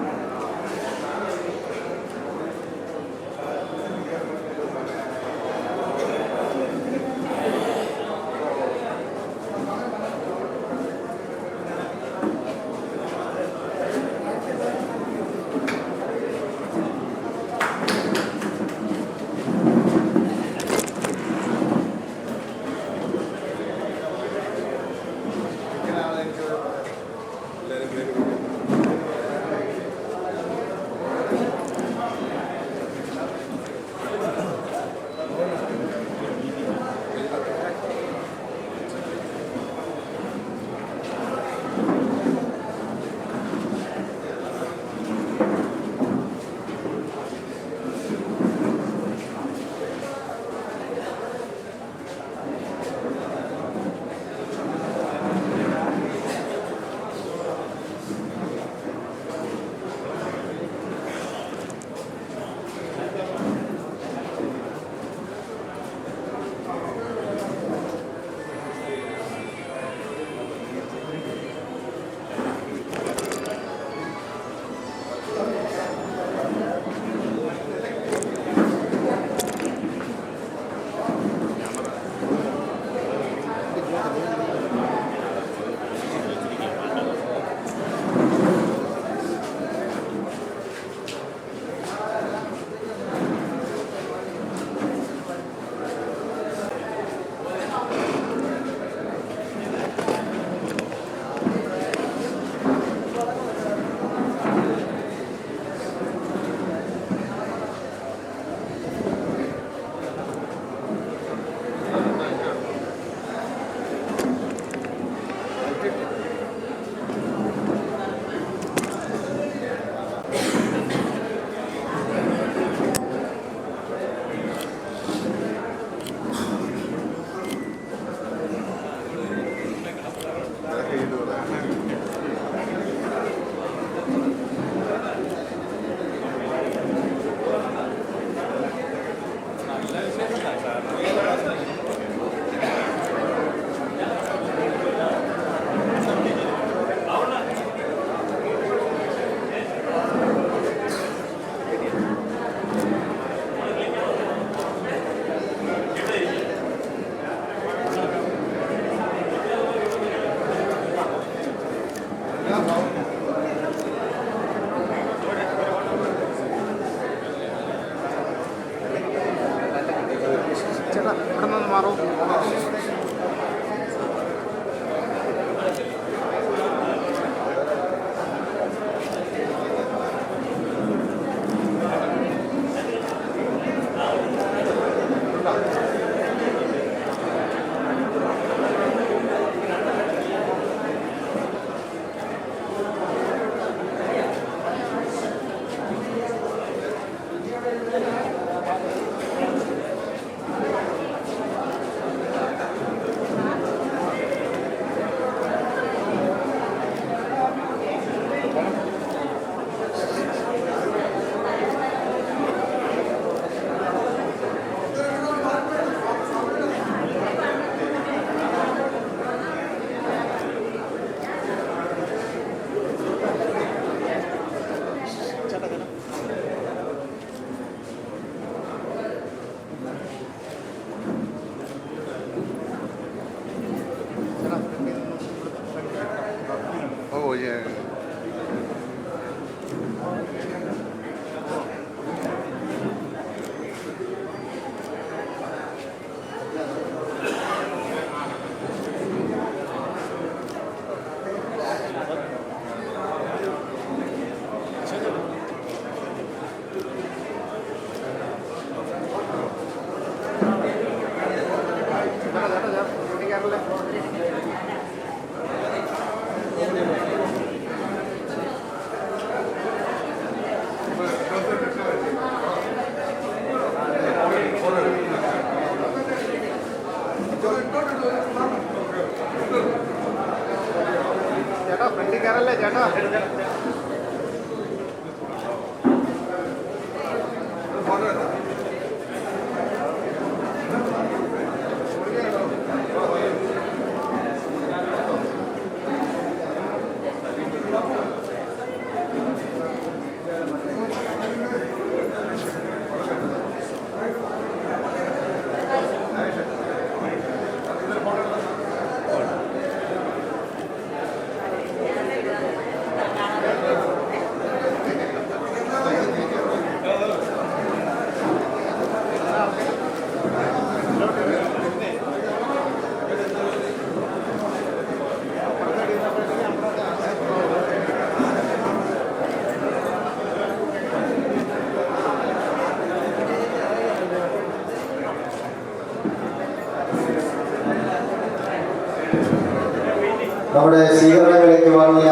നമ്മുടെ സ്വീകരണങ്ങളിലേക്ക് വാങ്ങിയ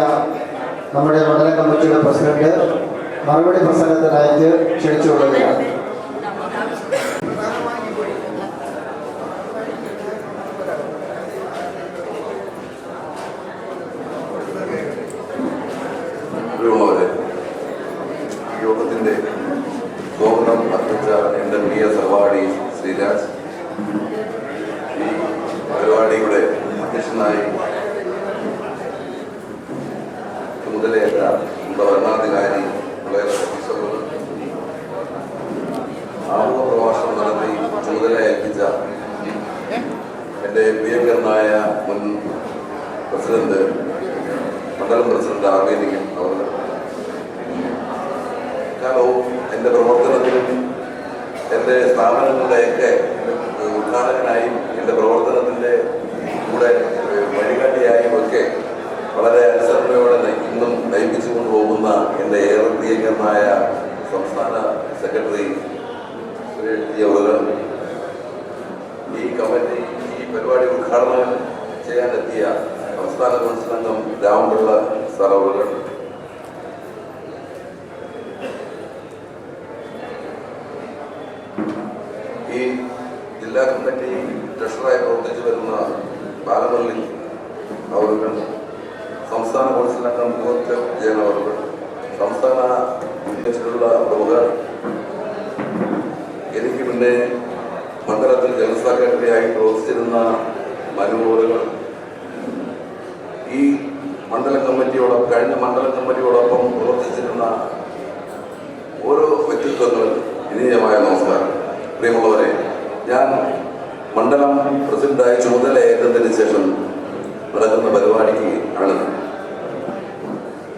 നമ്മുടെ മണ്ഡലം കമ്മിറ്റിയുടെ പ്രസിഡന്റ് മറുപടി പ്രസംഗത്തിനായിട്ട് ക്ഷണിച്ചുകൊള്ളുകയാണ്. യോഗത്തിന്റെ സ്വാഗതം അർപ്പിച്ച എൻ്റെ പ്രിയ സഹപാഠി ശ്രീരാജ്, ഈ പരിപാടിയുടെ അധ്യക്ഷനായി ചുമതലയേറ്റ ഭരണാധികാരി ആമുഖ പ്രഭാഷണം നടത്തി ചുമതല ഏൽപ്പിച്ച എൻ്റെ പ്രിയങ്കരനായ മുൻ പ്രസിഡന്റ്, മണ്ഡലം പ്രസിഡന്റ് ആർവേദിക്കും അവർ കാലവും എൻ്റെ പ്രവർത്തനത്തിലും എൻ്റെ സ്ഥാപനങ്ങളുടെയൊക്കെ ഉദ്ഘാടകനായും എൻ്റെ പ്രവർത്തനത്തിൻ്റെ കൂടെ വഴികാട്ടിയായും ഒക്കെ വളരെ അനുസരണയോടെ ഇന്നും നയിപ്പിച്ചു കൊണ്ടുപോകുന്ന എൻ്റെ ഏറെ പ്രിയങ്കരനായ സംസ്ഥാന സെക്രട്ടറി സുരേഷ് അവർ, ഈ കമ്മിറ്റി ഈ പരിപാടി ഉദ്ഘാടനം ചെയ്യാനെത്തിയ സംസ്ഥാന കൗൺസിൽ അംഗം രാമപിള്ള സാർ അവർ, ഈ ജില്ലാ കമ്മിറ്റി ട്രഷറായി പ്രവർത്തിച്ചു വരുന്ന ബാലമുരളി അവർ, സംസ്ഥാന കൗൺസിൽ അംഗം ജയൻ അവർ, സംസ്ഥാന പ്രമുഖർ, എനിക്ക് പിന്നെ മണ്ഡലത്തിൽ ജനറൽ സെക്രട്ടറിയായി പ്രവർത്തിച്ചിരുന്ന മനോഹരങ്ങൾ, ഈ കഴിഞ്ഞ മണ്ഡലം കമ്മിറ്റിയോടൊപ്പം പ്രവർത്തിച്ചിരുന്ന ഓരോ വ്യക്തിത്വങ്ങൾ, വിനീതമായ നമസ്കാരം. പ്രിയമുള്ളവരെ, ഞാൻ മണ്ഡലം പ്രസിഡന്റായി ചുമതലയേറ്റതിന് ശേഷം നടക്കുന്ന പരിപാടിക്ക് ആണ്.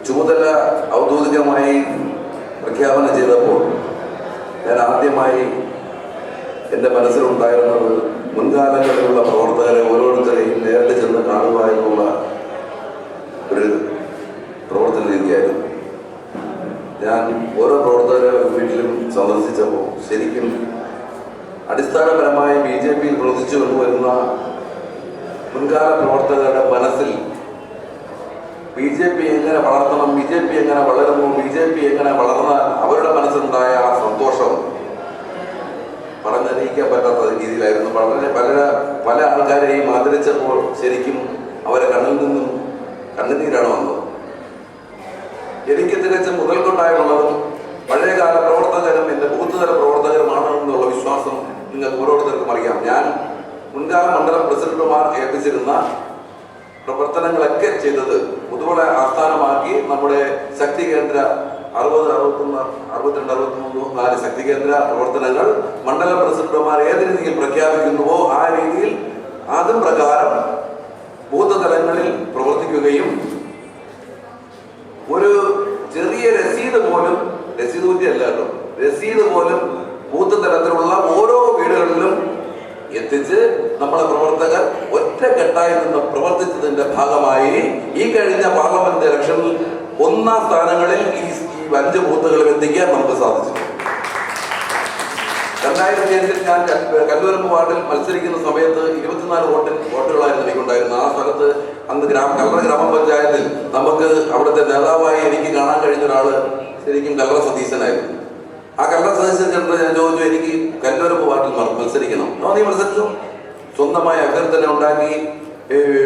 ചുമതല ഔദ്യോഗികമായി പ്രഖ്യാപനം ചെയ്തപ്പോൾ ഞാൻ ആദ്യമായി എൻ്റെ മനസ്സിലുണ്ടായിരുന്നത് മുൻകാലങ്ങളിലുള്ള പ്രവർത്തകരെ ഓരോരുത്തരെയും നേരിട്ട് ചെന്ന് കാണുക എന്നുള്ള ഒരു പ്രവർത്തന രീതിയായിരുന്നു. ഞാൻ ഓരോ പ്രവർത്തകരെ വീട്ടിലും സന്ദർശിച്ചപ്പോൾ ശരിക്കും അടിസ്ഥാനപരമായി BJP പ്രവർത്തിച്ചു കൊണ്ടുവരുന്ന മുൻകാല പ്രവർത്തകരുടെ മനസ്സിൽ BJP എങ്ങനെ വളർത്തണം, BJP എങ്ങനെ വളരുന്നു, BJP എങ്ങനെ വളർന്നാൽ അവരുടെ മനസ്സിലുണ്ടായ ആ സന്തോഷം പറഞ്ഞറിയിക്കാൻ പറ്റാത്ത രീതിയിലായിരുന്നു. പല ആൾക്കാരെയും ആദരിച്ചപ്പോൾ ശരിക്കും അവരെ കണ്ണിൽ നിന്നും കണ്ണുനീരാണ് വന്നത്. എനിക്ക് തികച്ചും മുതൽക്കൊണ്ടായുള്ളതും പഴയകാല പ്രവർത്തകരും എൻ്റെ ബൂത്തുതല പ്രവർത്തകരുമാണ് എന്നുള്ള വിശ്വാസം നിങ്ങൾക്ക് ഓരോരുത്തർക്കും അറിയാം. ഞാൻ മുൻകാല മണ്ഡലം പ്രസിഡന്റുമാർ ഏൽപ്പിച്ചിരുന്ന പ്രവർത്തനങ്ങളൊക്കെ ചെയ്തത് മുതുകുള ആസ്ഥാനമാക്കി നമ്മുടെ ശക്തി കേന്ദ്ര 62 ശക്തി കേന്ദ്ര പ്രവർത്തനങ്ങൾ മണ്ഡലം പ്രസിഡന്റുമാർ ഏത് രീതിയിൽ പ്രഖ്യാപിക്കുന്നുവോ ആ രീതിയിൽ അതും പ്രകാരം ബൂത്ത് തലങ്ങളിൽ പ്രവർത്തിക്കുകയും ഒരു ചെറിയ രസീത് പോലും ബൂത്ത് തലത്തിലുള്ള ഓരോ വീടുകളിലും എത്തിച്ച് നമ്മളെ പ്രവർത്തകർ ഒറ്റക്കെട്ടായി നിന്ന് പ്രവർത്തിച്ചതിന്റെ ഭാഗമായി ഈ കഴിഞ്ഞ പാർലമെന്റ് ഇലക്ഷനിൽ 1ാം സ്ഥാനങ്ങളിൽ ഈ 5 ബൂത്തുകളും എത്തിക്കാൻ നമുക്ക് സാധിച്ചു. 2007 ഞാൻ കല്ലൂരമ്പ് വാർഡിൽ മത്സരിക്കുന്ന സമയത്ത് 24 വോട്ടുകളായിരുന്നു എനിക്കുണ്ടായിരുന്നത്. ആ സ്ഥലത്ത് അന്ന് കല്ലറ ഗ്രാമപഞ്ചായത്തിൽ നമുക്ക് അവിടുത്തെ നേതാവായി എനിക്ക് കാണാൻ കഴിഞ്ഞ ഒരാള് ശരിക്കും കല്ലറ സതീശനായിരുന്നു. ആ കല്ലറ സതീശൻ കണ്ടിട്ട് ഞാൻ ചോദിച്ചു, എനിക്ക് കല്ലൂരമ്പ് വാർഡിൽ മത്സരിക്കണം. നീ മത്സരിച്ചു. സ്വന്തമായ അഭ്യർത്ഥന ഉണ്ടാക്കി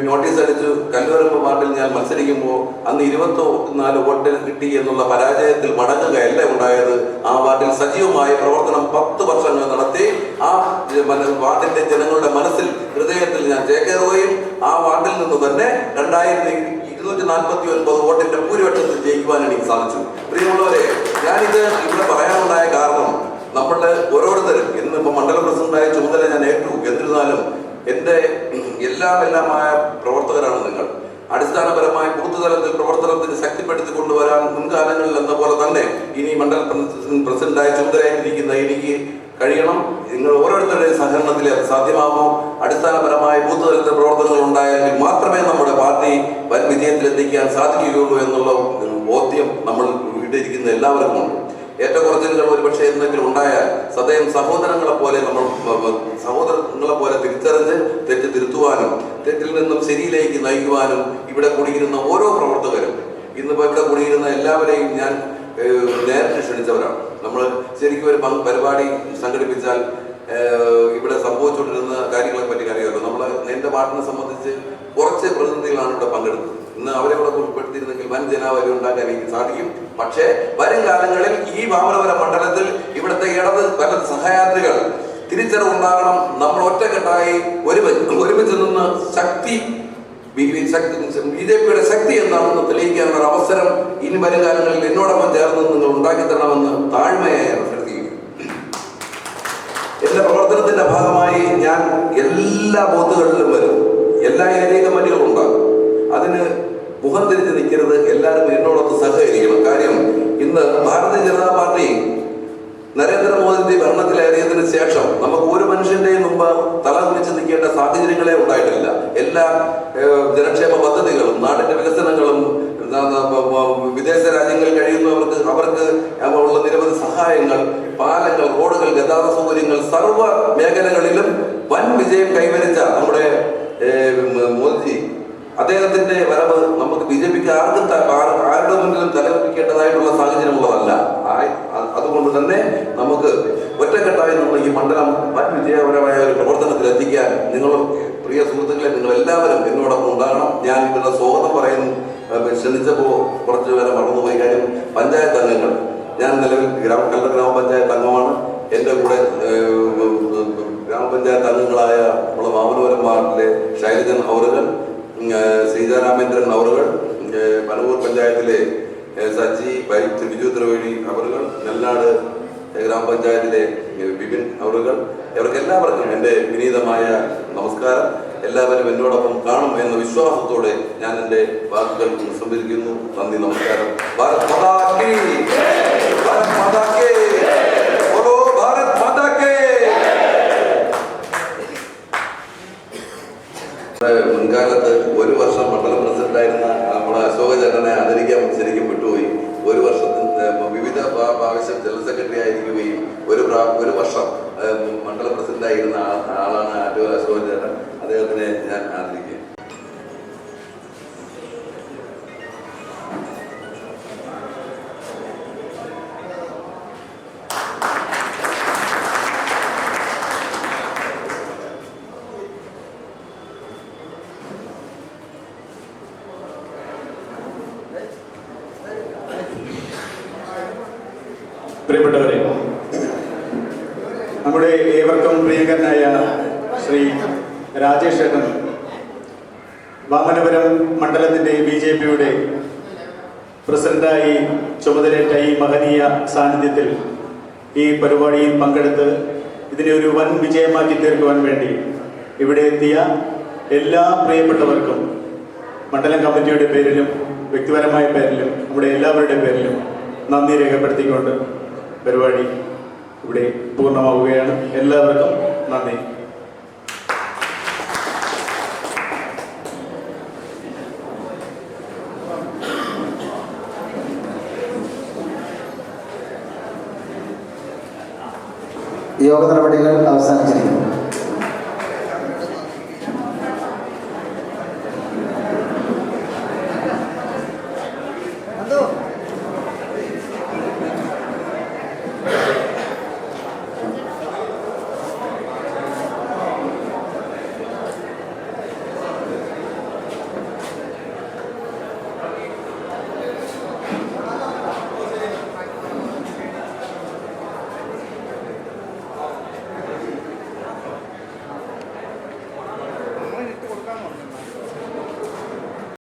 നോട്ടീസ് അടിച്ചു. കല്ലൂരമ്പ് വാർഡിൽ ഞാൻ മത്സരിക്കുമ്പോൾ അന്ന് 24 വോട്ട് കിട്ടി എന്നുള്ള പരാജയത്തിൽ മടങ്ങുകയല്ല ഉണ്ടായത്. ആ വാർഡിൽ സജീവമായ പ്രവർത്തനം 10 വർഷങ്ങൾ നടത്തി ആ വാർഡിന്റെ ജനങ്ങളുടെ മനസ്സിൽ ഹൃദയത്തിൽ ഞാൻ ചേക്കേറുകയും ആ വാർഡിൽ നിന്ന് തന്നെ 2249 വോട്ടിന്റെ ഭൂരിപക്ഷത്തിൽ ജയിക്കുവാൻ എനിക്ക് സാധിച്ചു. പ്രിയമുള്ളവരെ, ഞാനിത് ഇവിടെ പറയാനുണ്ടായ കാരണം നമ്മുടെ ഓരോരുത്തരും ഇന്നിപ്പോൾ മണ്ഡലം പ്രസിഡന്റായ ചുമതല ഞാൻ ഏറ്റു. എന്നിരുന്നാലും എൻ്റെ എല്ലാമായ പ്രവർത്തകരാണ് നിങ്ങൾ. അടിസ്ഥാനപരമായി ബൂത്ത് തലത്തിൽ പ്രവർത്തനത്തിന് ശക്തിപ്പെടുത്തി കൊണ്ടുവരാൻ മുൻകാലങ്ങളിൽ എന്ന പോലെ തന്നെ ഇനി മണ്ഡലം പ്രസിഡന്റായ ചുമതലയായിട്ടിരിക്കുന്ന എനിക്ക് കഴിയണം. നിങ്ങൾ ഓരോരുത്തരുടെയും സഹകരണത്തിൽ അത് സാധ്യമാകുമോ? അടിസ്ഥാനപരമായി ബൂത്ത് തലത്തിൽ പ്രവർത്തനങ്ങൾ ഉണ്ടായെങ്കിൽ മാത്രമേ നമ്മുടെ പാർട്ടി വൻ വിജയത്തിലെത്തിക്കാൻ സാധിക്കുകയുള്ളൂ എന്നുള്ള ബോധ്യം നമ്മൾ ഇവിടെ ഇരിക്കുന്ന എല്ലാവർക്കും ഉണ്ട്. ഏറ്റക്കുറച്ചിലുകൾ ഒരുപക്ഷെ എന്തെങ്കിലും ഉണ്ടായാൽ സദയം സഹോദരങ്ങളെ പോലെ തിരിച്ചറിഞ്ഞ് തെറ്റ് തിരുത്തുവാനും തെറ്റിൽ നിന്നും ശരിയിലേക്ക് നയിക്കുവാനും ഇവിടെ കൂടിയിരുന്ന ഓരോ പ്രവർത്തകരും ഇന്നിപ്പോൾ ഇവിടെ കൂടിയിരുന്ന എല്ലാവരെയും ഞാൻ നേരിട്ട് ക്ഷണിച്ചവരാണ്. നമ്മൾ ശരിക്കും ഒരു പരിപാടി സംഘടിപ്പിച്ചാൽ ഇവിടെ സംഭവിച്ചുകൊണ്ടിരുന്ന കാര്യങ്ങളെ പറ്റി അറിയാമല്ലോ. നമ്മൾ എൻ്റെ പാർട്ടിനെ സംബന്ധിച്ച് കുറച്ച് പ്രതിനിധികളാണ് ഇവിടെ പങ്കെടുത്തത്. ഇന്ന് അവരെ ഇവിടെ ഉൾപ്പെടുത്തിയിരുന്നെങ്കിൽ വൻ ജനാവലി ഉണ്ടാക്കാൻ എനിക്ക് സാധിക്കും. പക്ഷേ വരും കാലങ്ങളിൽ ഈ വാമനപുരം മണ്ഡലത്തിൽ ഇവിടുത്തെ വലത് സഹയാത്രികൾ തിരിച്ചറിവുണ്ടാകണം. നമ്മൾ ഒറ്റക്കെട്ടായി ഒരുമിച്ച് നിന്ന് BJPയുടെ ശക്തി എന്താണെന്ന് തെളിയിക്കാനുള്ള ഒരു അവസരം ഇനി വരും കാലങ്ങളിൽ എന്നോടൊപ്പം ചേർന്ന് നിങ്ങൾ ഉണ്ടാക്കി തരണമെന്ന് താഴ്മയായി അഭ്യർത്ഥിക്കുന്നു. എന്റെ പ്രവർത്തനത്തിന്റെ ഭാഗമായി ഞാൻ എല്ലാ ബൂത്തുകളിലും വരും. എല്ലാ ഏരിയ കമ്മിറ്റികളും ഉണ്ടാകും. അതിന് മുഖം തിരിച്ച് നിൽക്കരുത്. എല്ലാവരും എന്നോടൊത്ത് സഹകരിക്കണം. കാര്യം ഇന്ന് ഭാരതീയ ജനതാ പാർട്ടി നരേന്ദ്രമോദിന്റെ ഭരണത്തിലേറിയതിനു ശേഷം നമുക്ക് ഒരു മനുഷ്യന്റെയും മുമ്പ് തല കുനിച്ച് നിൽക്കേണ്ട സാഹചര്യങ്ങളെ ഉണ്ടായിട്ടില്ല. എല്ലാ ജനക്ഷേമ പദ്ധതികളും നാടിന്റെ വികസനങ്ങളും വിദേശ രാജ്യങ്ങളിൽ കഴിയുന്നവർക്ക് ഉള്ള നിരവധി സഹായങ്ങൾ, പാലങ്ങൾ, റോഡുകൾ, ഗതാഗത സൗകര്യങ്ങൾ സർവ്വ മേഖലകളിലും വൻ വിജയം കൈവരിച്ച നമ്മുടെ മോദിജി അദ്ദേഹത്തിന്റെ വരവ് നമുക്ക് BJPക്ക് ആരുടെ മുന്നിലും തലവെപ്പിക്കേണ്ടതായിട്ടുള്ള സാഹചര്യമുള്ളതല്ല. അതുകൊണ്ട് തന്നെ നമുക്ക് ഒറ്റക്കെട്ടായി നമ്മൾ ഈ മണ്ഡലം വൻ വിജയപരമായ ഒരു പ്രവർത്തനത്തിൽ എത്തിക്കാൻ നിങ്ങളും പ്രിയ സുഹൃത്തുക്കളെ നിങ്ങൾ എല്ലാവരും എന്നോടൊപ്പം ഉണ്ടാകണം. ഞാൻ ഇവരുടെ സ്വാഗതം പറയുന്നു. ക്ഷണിച്ചപ്പോൾ കുറച്ചു പേരെ മറന്നുപോയി. കാര്യം പഞ്ചായത്ത് അംഗങ്ങൾ, ഞാൻ നിലവിൽ കല്ലറ ഗ്രാമപഞ്ചായത്ത് അംഗമാണ്. എൻ്റെ കൂടെ ഗ്രാമപഞ്ചായത്ത് അംഗങ്ങളായ നമ്മളെ വാമനപുരം വാർഡിലെ ശൈലജൻ അവറുകൾ, ശ്രീജാരാമേന്ദ്രൻ അവറുകൾ, പനവൂർ പഞ്ചായത്തിലെ സജി ബിജു ത്രിവേണി അവറുകൾ, നെല്ലാട് ഗ്രാമപഞ്ചായത്തിലെ ബിപിൻ അവറുകൾ, ഇവർക്ക് എല്ലാവർക്കും എൻ്റെ വിനീതമായ നമസ്കാരം. എല്ലാവരും എന്നോടൊപ്പം കാണും എന്ന വിശ്വാസത്തോടെ ഞാൻ എൻ്റെ വാക്കുകൾ സംഭരിക്കുന്നു. നന്ദി, നമസ്കാരം. Bharat Mata key, Bharat Mata key, ബോലോ Bharat Mata key. ഒരു വർഷം മണ്ഡലം പ്രസിഡന്റായിരുന്ന ആളാണ് ആറ്റുകാൽ അശോകൻ ചേട്ടൻ. അദ്ദേഹത്തിനെ ഞാൻ ആദരിക്കുക. പ്രിയപ്പെട്ടവരെ, നമ്മുടെ ഏവർക്കും പ്രിയങ്കരനായ ശ്രീ രാജേഷ് ചേട്ടൻ വാമനപുരം മണ്ഡലത്തിൻ്റെ BJPയുടെ പ്രസിഡന്റായി ചുമതലയേറ്റ ഈ മഹനീയ സാന്നിധ്യത്തിൽ ഈ പരിപാടിയിൽ പങ്കെടുത്ത് ഇതിനെ ഒരു വൻ വിജയമാക്കി തീർക്കുവാൻ വേണ്ടി ഇവിടെ എത്തിയ എല്ലാ പ്രിയപ്പെട്ടവർക്കും മണ്ഡലം കമ്മിറ്റിയുടെ പേരിലും വ്യക്തിപരമായ പേരിലും നമ്മുടെ എല്ലാവരുടെ പേരിലും നന്ദി രേഖപ്പെടുത്തിക്കൊണ്ട് പരിപാടി ഇവിടെ പൂർണ്ണമാവുകയാണ്. എല്ലാവർക്കും നന്ദി. യോഗ നടപടികൾ അവസാനിച്ചിരിക്കുന്നു.